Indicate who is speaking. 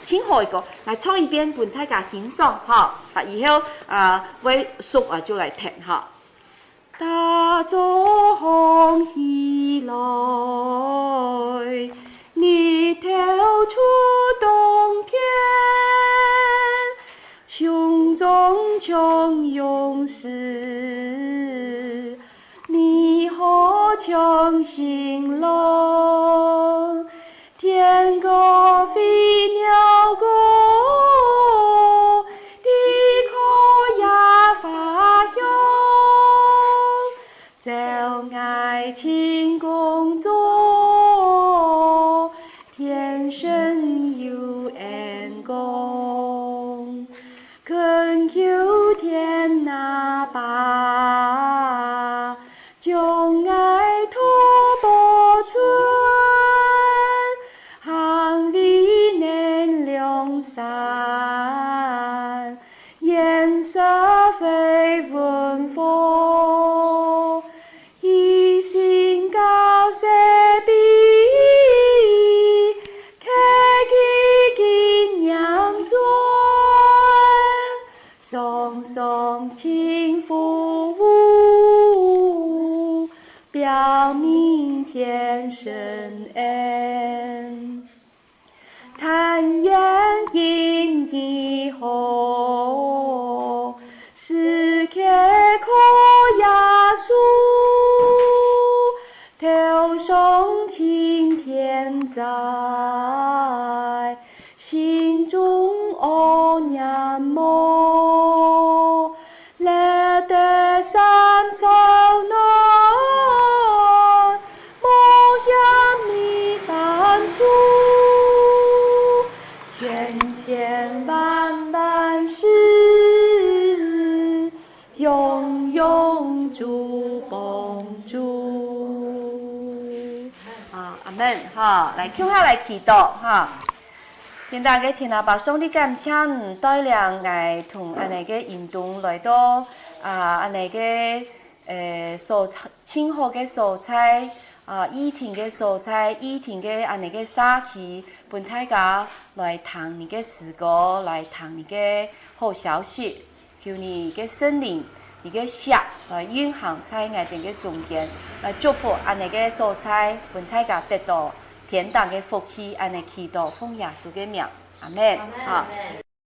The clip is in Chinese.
Speaker 1: 请好一个来唱一遍，本大家欣赏哈。啊，以后为熟就来听哈。大早红起来，日头出东天，胸中穷勇士，你好强兴隆，天高飞鸟高，地壳也发响。就爱情工作，天生有眼光，恳求天那把，将爱托保存，行里能良善，颜色非文风。双双轻服务，表明天生恩。坦言因以后，是刻苦压缩，头上青天在，心中恶念魔，来得三手难，莫向你犯错，千千万万事，永永主帮助。阿门哈，来跳下来祈祷哈。今大家听下把上帝感谢带领我同安尼个运动来到安尼个蔬菜清好嘅蔬菜以前嘅蔬菜以前嘅安尼个沙期，本大家来谈你嘅诗歌，来谈你嘅好消息，求你嘅圣灵，你嘅血来运行在我哋嘅中间，来祝福安尼个蔬菜，本大家得到天堂嘅福气，安尼祈祷奉耶稣嘅名，阿門。